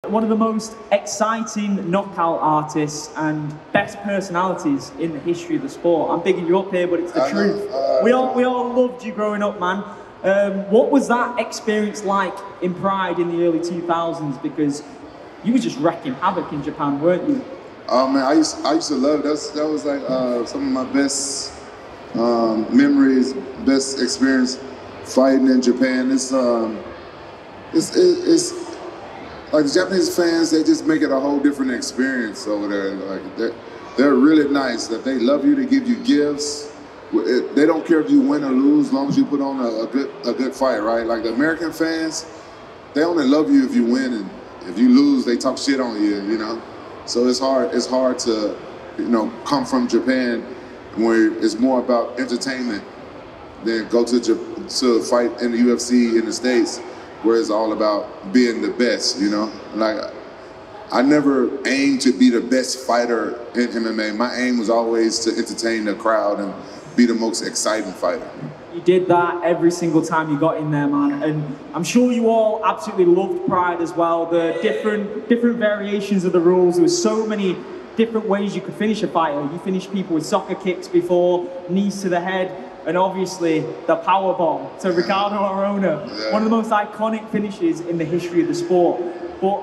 one of the most exciting knockout artists and best personalities in the history of the sport. I'm bigging you up here, but it's the truth. We all loved you growing up, man. What was that experience like in Pride in the early 2000s? Because you were just wrecking havoc in Japan, weren't you? Oh man, I used to love it. That was like some of my best memories, best experience fighting in Japan. It's like the Japanese fans, they just make it a whole different experience over there. Like they're really nice. That they love you, they give you gifts. They don't care if you win or lose, as long as you put on a good fight, right? Like the American fans, they only love you if you win, and if you lose, they talk shit on you, you know. So it's hard to, you know, come from Japan where it's more about entertainment than go to fight in the UFC in the States, where it's all about being the best, you know? Like, I never aimed to be the best fighter in MMA. My aim was always to entertain the crowd and be the most exciting fighter. You did that every single time you got in there, man. And I'm sure you all absolutely loved Pride as well. The different variations of the rules. There was so many different ways you could finish a fighter. You finished people with soccer kicks before, knees to the head, and obviously the power bomb to Ricardo Arona. Yeah. One of the most iconic finishes in the history of the sport. But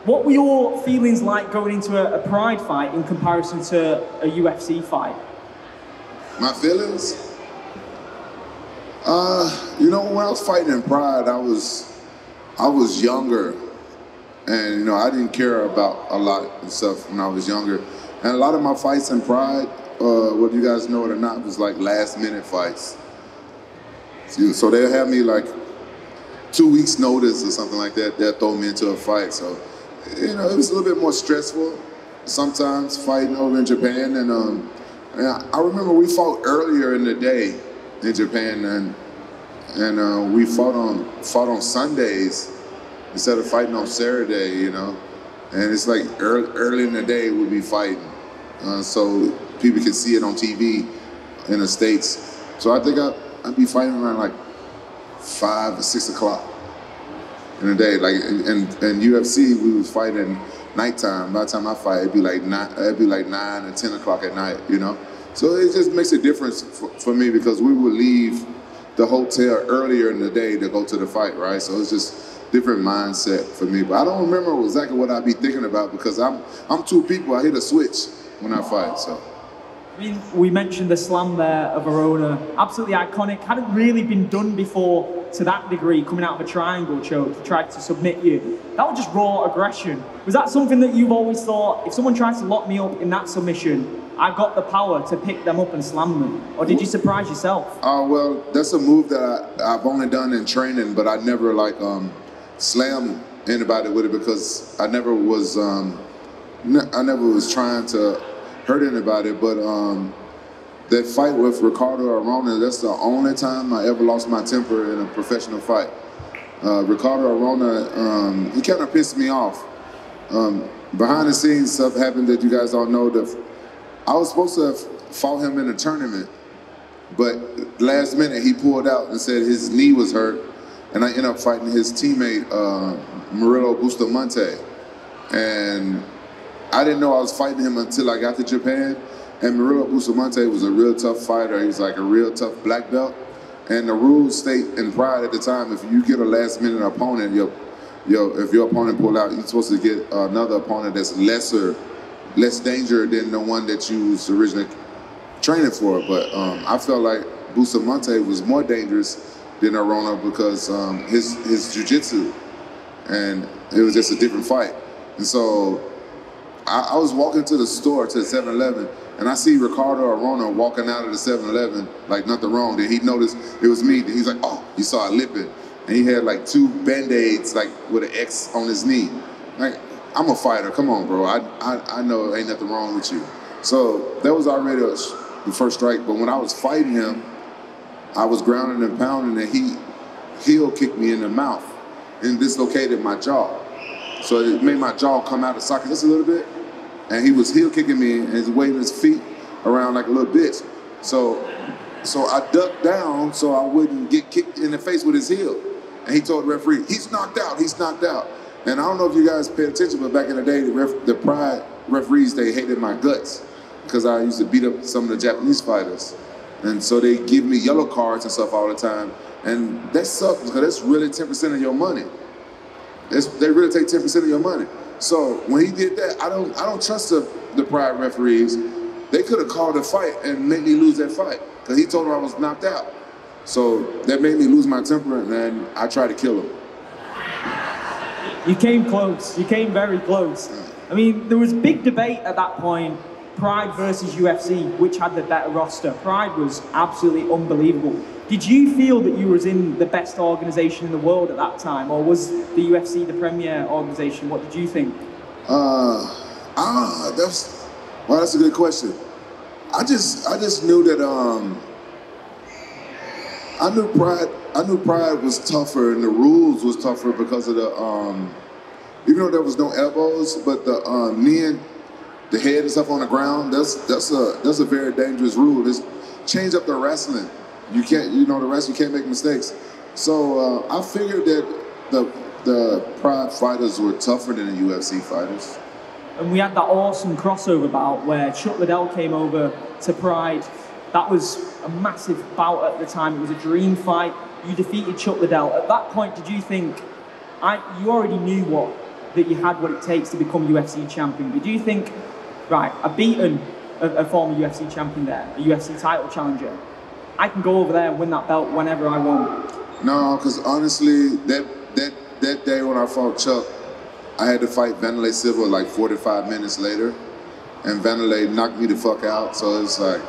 what were your feelings like going into a Pride fight in comparison to a UFC fight? My feelings? You know, when I was fighting in Pride, I was younger, and you know, I didn't care about a lot of stuff when I was younger. And a lot of my fights in Pride, whether you guys know it or not, was like last-minute fights. So they'll have me like 2 weeks' notice or something like that. They'll throw me into a fight. So, you know, it was a little bit more stressful sometimes fighting over in Japan. And I remember we fought earlier in the day in Japan, and we fought on Sundays instead of fighting on Saturday, you know. And it's like early in the day we'd be fighting, so people can see it on TV in the States. So I think I'd be fighting around like 5 or 6 o'clock in the day. Like in UFC, we was fighting nighttime. By the time I fight, it'd be like 9 or 10 o'clock at night, you know. So it just makes a difference for me because we would leave the hotel earlier in the day to go to the fight, right? So it's just different mindset for me. But I don't remember exactly what I'd be thinking about because I'm two people. I hit a switch when I fight, so. I mean, we mentioned the slam there of Arona, absolutely iconic. Hadn't really been done before to that degree, coming out of a triangle choke. He tried to submit you. That was just raw aggression. Was that something that you've always thought, if someone tries to lock me up in that submission, I've got the power to pick them up and slam them? Or did you surprise yourself? Well, that's a move that I've only done in training, but I never like slammed anybody with it because I never was trying to hurt anybody. But that fight with Ricardo Arona, that's the only time I ever lost my temper in a professional fight. Ricardo Arona, he kind of pissed me off. Behind the scenes stuff happened that you guys don't know. I was supposed to have fought him in a tournament, but last minute he pulled out and said his knee was hurt, and I ended up fighting his teammate, Murillo Bustamante. And I didn't know I was fighting him until I got to Japan. And Murillo Bustamante was a real tough fighter. He was like a real tough black belt. And the rules state in Pride at the time, if you get a last minute opponent, if your opponent pull out, you're supposed to get another opponent that's less danger than the one that you was originally training for. But I felt like Bustamante was more dangerous than Arona because his jiu-jitsu, and it was just a different fight. And so I was walking to the store, to the 7-Eleven, and I see Ricardo Arona walking out of the 7-Eleven like nothing wrong. Then he noticed it was me. Then he's like, oh, you saw it lipping. And he had like 2 Band-Aids like with an X on his knee. Like, I'm a fighter, come on, bro. I know ain't nothing wrong with you. So that was already the first strike, but when I was fighting him, I was grounding and pounding, and he heel kicked me in the mouth and dislocated my jaw. So it made my jaw come out of socket just a little bit, and he was heel kicking me and he's waving his feet around like a little bitch. So I ducked down so I wouldn't get kicked in the face with his heel. And he told the referee, he's knocked out, he's knocked out. And I don't know if you guys pay attention, but back in the day, the Pride referees, they hated my guts because I used to beat up some of the Japanese fighters. And so they give me yellow cards and stuff all the time. And that sucks because that's really 10% of your money. They really take 10% of your money. So when he did that, I don't trust the Pride referees. They could have called a fight and made me lose that fight because he told them I was knocked out. So that made me lose my temper, and I tried to kill him. You came close. You came very close. I mean, there was big debate at that point, Pride versus UFC, which had the better roster. Pride was absolutely unbelievable. Did you feel that you was in the best organization in the world at that time, or was the UFC the premier organization? What did you think? That's a good question. I just knew that I knew Pride was tougher and the rules was tougher because of the even though there was no elbows, but the knee and the head and stuff on the ground, that's a very dangerous rule. It's change up the wrestling. You can't, the wrestler can't make mistakes. So I figured that the Pride fighters were tougher than the UFC fighters. And we had that awesome crossover bout where Chuck Liddell came over to Pride. That was a massive bout at the time. It was a dream fight. You defeated Chuck Liddell. At that point, did you think, you already knew that you had what it takes to become UFC champion. Did you think, right, I've beaten a former UFC champion there, a UFC title challenger. I can go over there and win that belt whenever I want. No, because honestly, that day when I fought Chuck, I had to fight Wanderlie Silva like 45 minutes later, and Wanderlie knocked me the fuck out. So it's like,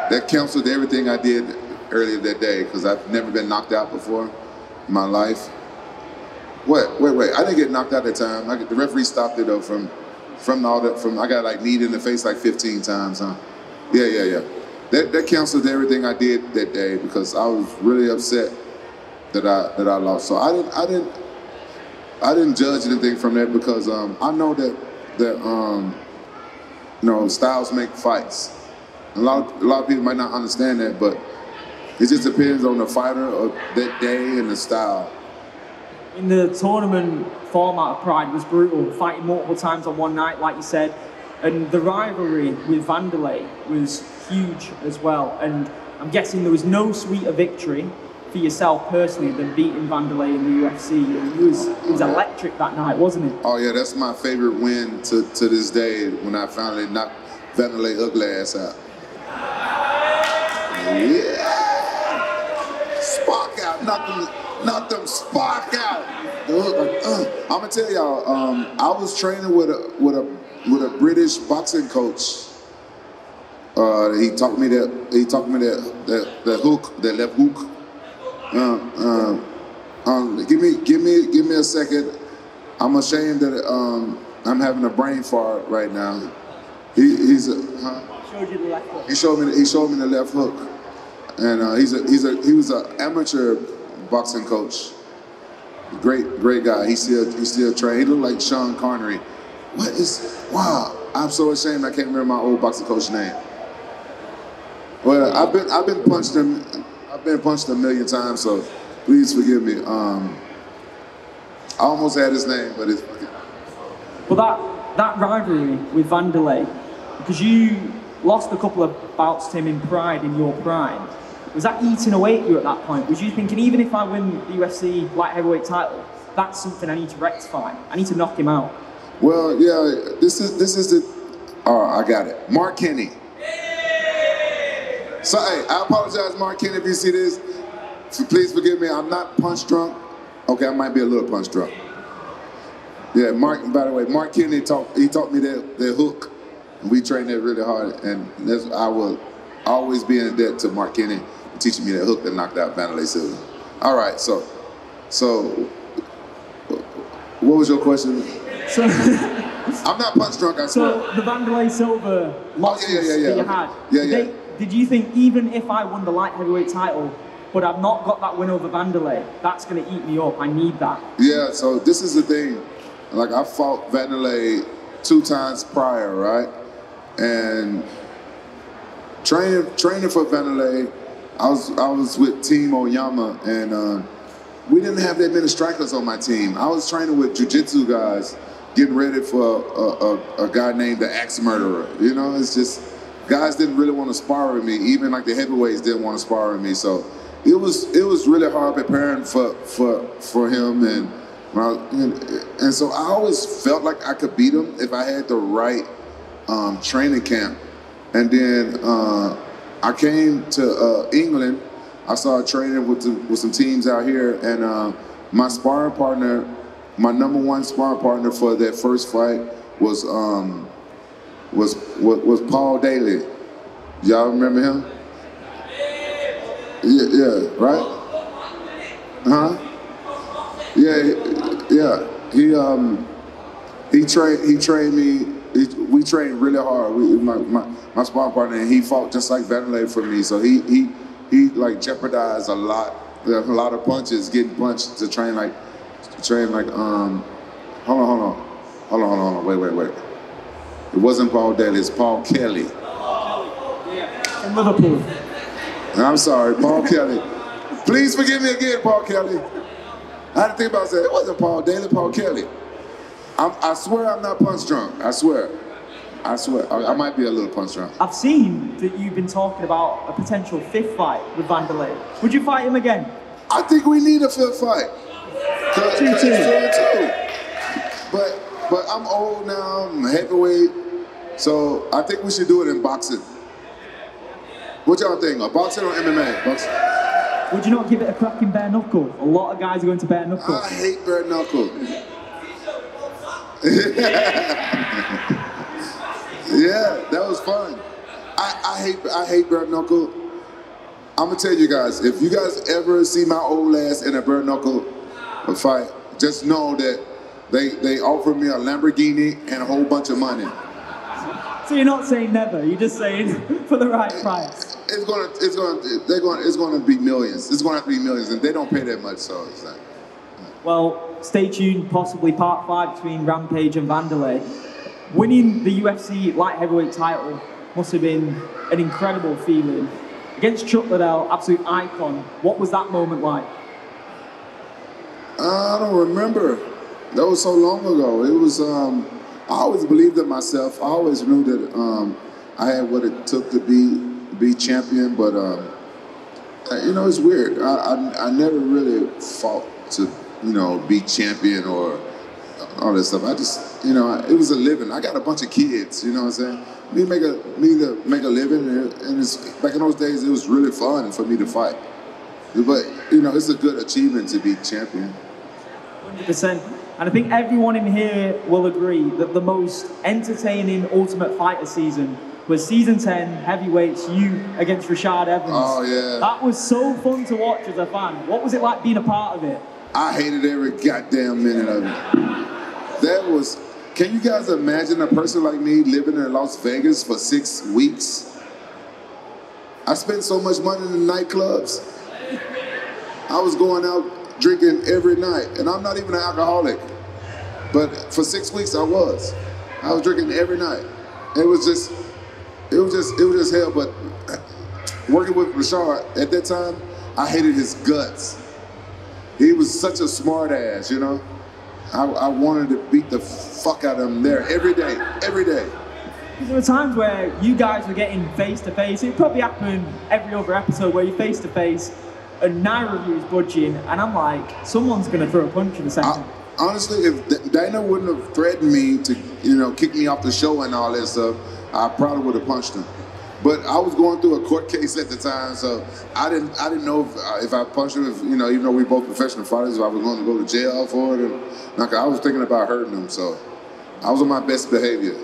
that canceled everything I did earlier that day, because I've never been knocked out before in my life. Wait, I didn't get knocked out that time. The referee stopped it though I got like kneed in the face like 15 times, huh? Yeah. That canceled everything I did that day because I was really upset that I lost. So I didn't judge anything from that because I know that styles make fights. A lot of people might not understand that, but it just depends on the fighter of that day and the style. In the tournament format of Pride was brutal, fighting multiple times on one night, like you said, and the rivalry with Wanderlie was huge as well. And I'm guessing there was no sweeter victory for yourself personally than beating Wanderlie in the UFC. It was electric that night, wasn't it? Oh yeah, that's my favorite win to this day when I finally knocked Wanderlie ugly ass out. Yeah, spark out, knock them spark out. I'm gonna tell y'all, I was training with a British boxing coach. He taught me that hook, that left hook. Give me a second. I'm ashamed that I'm having a brain fart right now. He Showed you the left hook. He showed me the left hook, and he was an amateur boxing coach. Great guy. He still trained. He looked like Sean Connery. Wow. I'm so ashamed I can't remember my old boxing coach's name. Well, I've been punched a million times, so please forgive me. I almost had his name, but it's fucking. Well, that rivalry with Wanderlie, because you lost a couple of bouts to him in Pride, in your prime, was that eating away at you at that point? Was you thinking, even if I win the UFC light heavyweight title, that's something I need to rectify. I need to knock him out. Well, yeah, this is the. Oh, I got it. Mark Kenny. So, hey, I apologize, Mark Kenny, if you see this. So please forgive me. I'm not punch drunk. Okay, I might be a little punch drunk. Yeah, by the way, Mark Kenny taught me that hook. And we trained that really hard, and I will always be in debt to Mark Kenny for teaching me that hook that knocked out Wanderlie Silva. All right, so what was your question? So, I'm not punch drunk, I swear. So the Wanderlie Silva losses that you had, did you think even if I won the light heavyweight title, but I've not got that win over Wanderlie, that's going to eat me up, I need that? Yeah, so this is the thing. Like, I fought Wanderlie 2 times prior, right? And training for Wanderlie, I was with Team Oyama, and we didn't have that many strikers on my team. I was training with jiu-jitsu guys, getting ready for a guy named the Axe Murderer. You know, it's just, guys didn't really want to spar with me. Even like the heavyweights didn't want to spar with me. So it was really hard preparing for him, and so I always felt like I could beat him if I had the right training camp. And then I came to England. I started training with some teams out here, and my sparring partner, my #1 sparring partner for that first fight was Paul Daly. Y'all remember him? Yeah, right? Huh? Yeah. He trained me. We trained really hard. My sparring partner, and he fought just like Wanderlie for me. So he like jeopardized a lot of punches, getting punched to train like hold on, wait. It wasn't Paul Daly, it's Paul Kelly. In Liverpool. I'm sorry, Paul Kelly. Please forgive me again, Paul Kelly. I had to think about it. It wasn't Paul Daly, Paul Kelly. I swear I'm not punch drunk. I swear. I might be a little punch drunk. I've seen that you've been talking about a potential 5th fight with Wanderlie. Would you fight him again? I think we need a 5th fight. 2-2. But I'm old now, I'm heavyweight, so I think we should do it in boxing. What y'all think? Boxing or MMA? Boxing. Would you not give it a crack in bare knuckle? A lot of guys are going to bare knuckle. I hate bare knuckle. Yeah, that was fun. I hate bare knuckle. I'm gonna tell you guys, if you guys ever see my old ass in a bare knuckle fight, just know that they offered me a Lamborghini and a whole bunch of money. So you're not saying never, you're just saying for the right price. It's gonna be millions. It's gonna have to be millions, and they don't pay that much, so it's like. Well, stay tuned, possibly part 5 between Rampage and Wanderlie. Winning the UFC light heavyweight title must have been an incredible feeling. Against Chuck Liddell, absolute icon. What was that moment like? I don't remember. That was so long ago. It was, I always believed in myself. I always knew that I had what it took to be champion, but you know, it's weird. I never really fought to, you know, be champion or all that stuff. I just, you know, it was a living. I got a bunch of kids, you know what I'm saying? Me to make a living, and it's, back in those days, it was really fun for me to fight. But, you know, it's a good achievement to be champion. 100%. And I think everyone in here will agree that the most entertaining Ultimate Fighter season was season 10, heavyweights, you against Rashad Evans. Oh, yeah. That was so fun to watch as a fan. What was it like being a part of it? I hated every goddamn minute of it. That was, can you guys imagine a person like me living in Las Vegas for 6 weeks? I spent so much money in the nightclubs. I was going out drinking every night, and I'm not even an alcoholic. But for 6 weeks I was drinking every night. It was just hell. But working with Rashad at that time, I hated his guts. He was such a smart ass, you know? I wanted to beat the fuck out of him there every day. There were times where you guys were getting face to face. It probably happened every other episode where you're face to face and neither of you is budging, and I'm like, someone's gonna throw a punch in a second. Honestly, if Dana wouldn't have threatened me to, you know, kick me off the show and all that stuff, I probably would have punched him. But I was going through a court case at the time, so I didn't know if I punched him, you know, even though we both professional fighters, if I was going to go to jail for it. And, like, I was thinking about hurting him, so I was on my best behavior.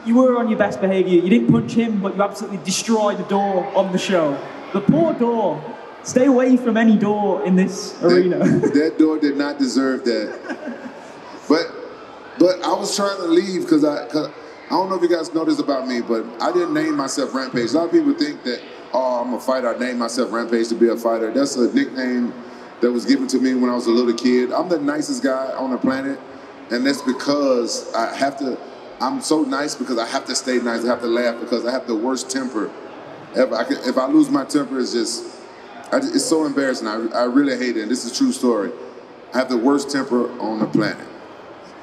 You were on your best behavior. You didn't punch him, but you absolutely destroyed the door on the show. The poor door. Stay away from any door in this arena. That door did not deserve that. But I was trying to leave because I don't know if you guys know this about me, but I didn't name myself Rampage. A lot of people think that, oh, I'm a fighter. I named myself Rampage to be a fighter. That's a nickname that was given to me when I was a little kid. I'm the nicest guy on the planet, and that's because I'm so nice because I have to stay nice. I have to laugh because I have the worst temper ever. If I lose my temper, it's just, It's so embarrassing. I really hate it. And this is a true story. I have the worst temper on the planet.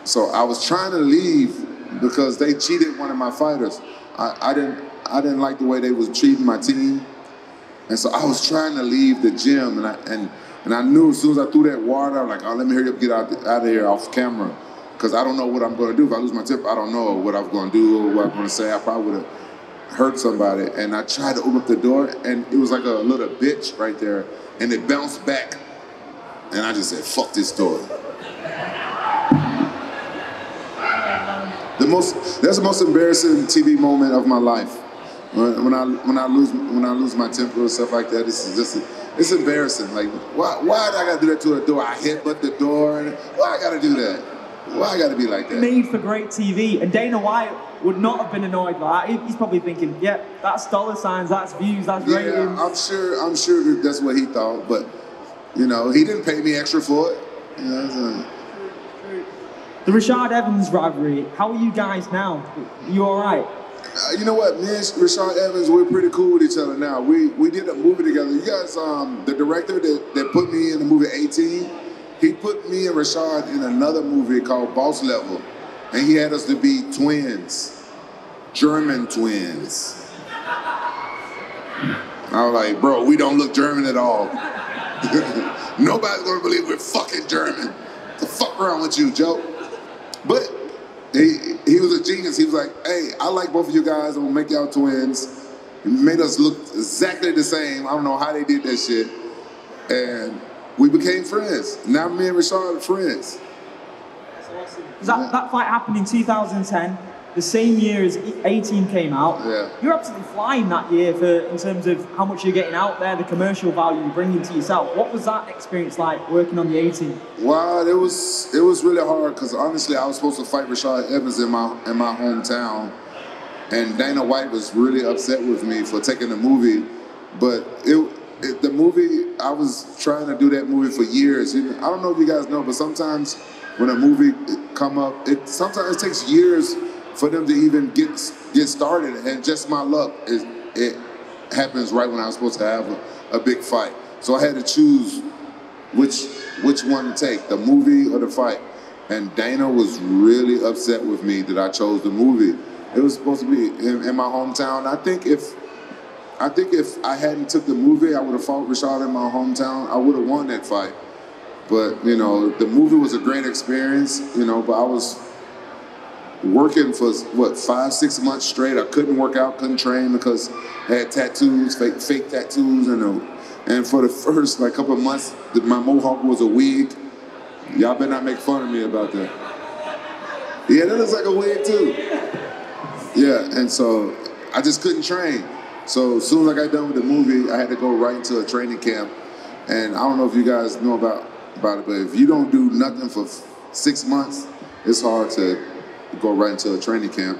So I was trying to leave because they cheated one of my fighters. I didn't like the way they was treating my team. And so I was trying to leave the gym, and I knew as soon as I threw that water, I'm like, oh, let me hurry up, get out of here off camera, because I don't know what I'm going to do. If I lose my temper, I don't know what I'm going to do or what I'm going to say. I probably would have hurt somebody. And I tried to open up the door, and it was like a little bitch right there, and it bounced back. And I just said, fuck this door. That's the most embarrassing TV moment of my life. When I lose my temper and stuff like that, it's embarrassing. Like, why do I gotta do that to a door? I headbutt the door. Why I gotta do that? Why I gotta be like that? Made for great TV, and Dana White would not have been annoyed by that. He's probably thinking, yeah, that's dollar signs, that's views, that's ratings. Yeah, I'm sure that's what he thought, but you know, he didn't pay me extra for it. You know, the Rashad Evans rivalry, how are you guys now? You all right? You know what, me and Rashad Evans, we're pretty cool with each other now. We did a movie together. You guys, the director that put me in the movie 18, he put me and Rashad in another movie called Boss Level, and he had us to be twins, German twins. I was like, bro, we don't look German at all. Nobody's gonna believe we're fucking German. The fuck wrong with you, Joe? But he was a genius. He was like, hey, I like both of you guys. I'm gonna make y'all twins. He made us look exactly the same. I don't know how they did that shit. And we became friends. Now me and Rashad are friends. That's awesome. That fight happened in 2010, the same year as 18 came out. Yeah. You're absolutely flying that year in terms of how much you're getting out there, the commercial value you're bringing to yourself. What was that experience like working on the 18? Well, it was really hard because honestly, I was supposed to fight Rashad Evans in my hometown, and Dana White was really upset with me for taking the movie. But the movie, I was trying to do that movie for years. I don't know if you guys know, but sometimes when a movie come up, sometimes it takes years for them to even get started, and just my luck it happens right when I was supposed to have a big fight. So I had to choose which one to take, the movie or the fight. And Dana was really upset with me that I chose the movie. It was supposed to be in my hometown. I think if I hadn't took the movie, I would have fought Rashad in my hometown. I would have won that fight. But you know, the movie was a great experience. You know, but I was working for, 5-6 months straight. I couldn't work out, couldn't train because I had tattoos, fake tattoos, and for the first couple of months, my mohawk was a wig. Y'all better not make fun of me about that. Yeah, that looks like a wig too. Yeah, and so I just couldn't train. So as soon as I got done with the movie, I had to go right into a training camp. And I don't know if you guys know about it, but if you don't do nothing for 6 months, it's hard to go right into a training camp.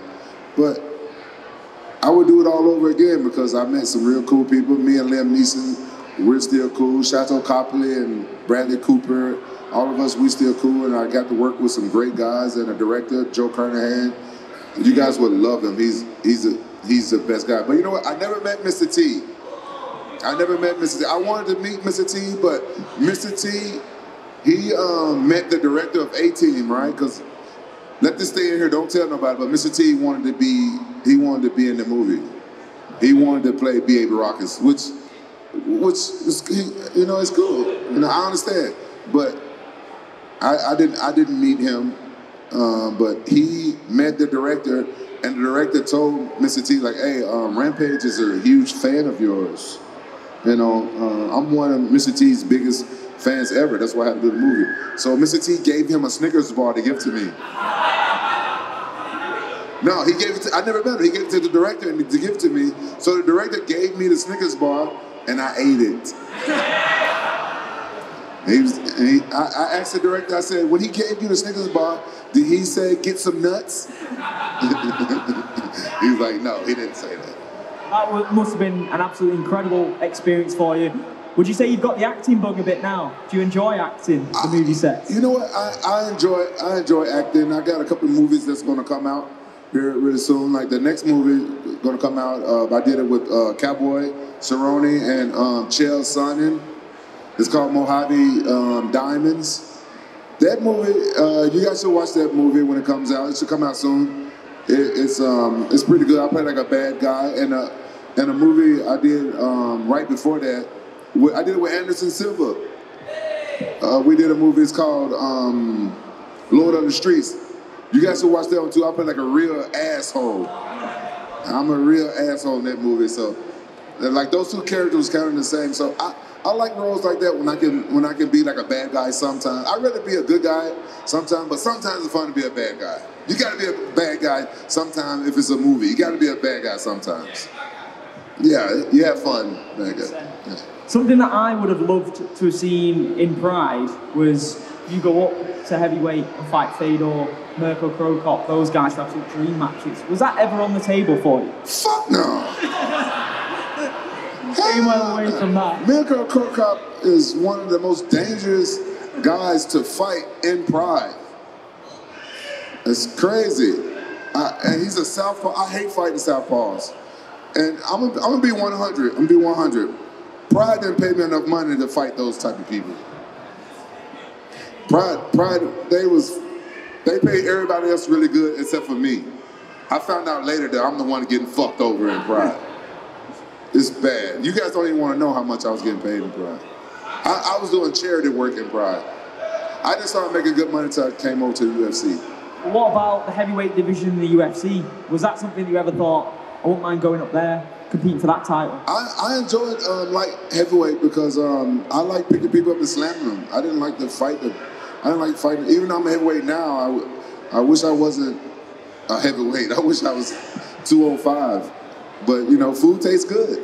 But I would do it all over again because I met some real cool people. Me and Liam Neeson, we're still cool. Chateau Copley and Bradley Cooper, all of us, we still cool. And I got to work with some great guys and a director, Joe Carnahan. You guys would love him. He's the best guy. But you know what? I never met Mr. T. I wanted to meet Mr. T, but Mr. T, he met the director of A-Team, right? Because let this stay in here, don't tell nobody, but Mr. T wanted to be in the movie. He wanted to play B.A. Baracus, which is, it's cool. I understand. But I didn't meet him, but he met the director, and the director told Mr. T, like, hey, Rampage is a huge fan of yours. I'm one of Mr. T's biggest fans ever. That's why I had to do the movie. So Mr. T gave him a Snickers bar to give to me. No, he gave it to, I never met him. He gave it to the director and to give to me. So the director gave me the Snickers bar and I ate it. I asked the director, I said, when he gave you the Snickers bar, did he say, get some nuts? He was like, no, he didn't say that. That must have been an absolutely incredible experience for you. Would you say you've got the acting bug a bit now? Do you enjoy acting, the movie sets? You know what? I enjoy acting. I got a couple of movies that's going to come out really soon. Like the next movie gonna come out. I did it with Cowboy Cerrone and Chael Sonnen. It's called Mojave Diamonds. That movie, you guys should watch that movie when it comes out. It should come out soon. It's pretty good. I play like a bad guy, and a movie I did right before that. I did it with Anderson Silva. We did a movie. It's called Lord of the Streets. You guys should watch that one too. I play like a real asshole. I'm a real asshole in that movie. So, like those two characters kind of the same. So I like roles like that when I can be like a bad guy sometimes. I'd rather be a good guy sometimes, but sometimes it's fun to be a bad guy. You got to be a bad guy sometimes if it's a movie. You got to be a bad guy sometimes. Yeah, you have fun, bad guy. Yeah. Something that I would have loved to have seen in Pride was you go up to heavyweight and fight Fedor, Mirko Krokop, those guys for absolute dream matches. Was that ever on the table for you? Fuck no! Stay well away from that. Mirko Krokop is one of the most dangerous guys to fight in Pride. It's crazy. And he's a southpaw. I hate fighting southpaws. And I'm gonna be 100. I'm gonna be 100. Pride didn't pay me enough money to fight those type of people. Pride, they paid everybody else really good except for me. I found out later that I'm the one getting fucked over in Pride. It's bad. You guys don't even want to know how much I was getting paid in Pride. I was doing charity work in Pride. I just started making good money until I came over to the UFC. What about the heavyweight division in the UFC? Was that something you ever thought, I wouldn't mind going up there, competing for that title? I enjoyed light heavyweight because I like picking people up and slamming them. I didn't like the fight. I didn't like fighting. Even though I'm a heavyweight now, I wish I wasn't a heavyweight. I wish I was 205. But, you know, food tastes good.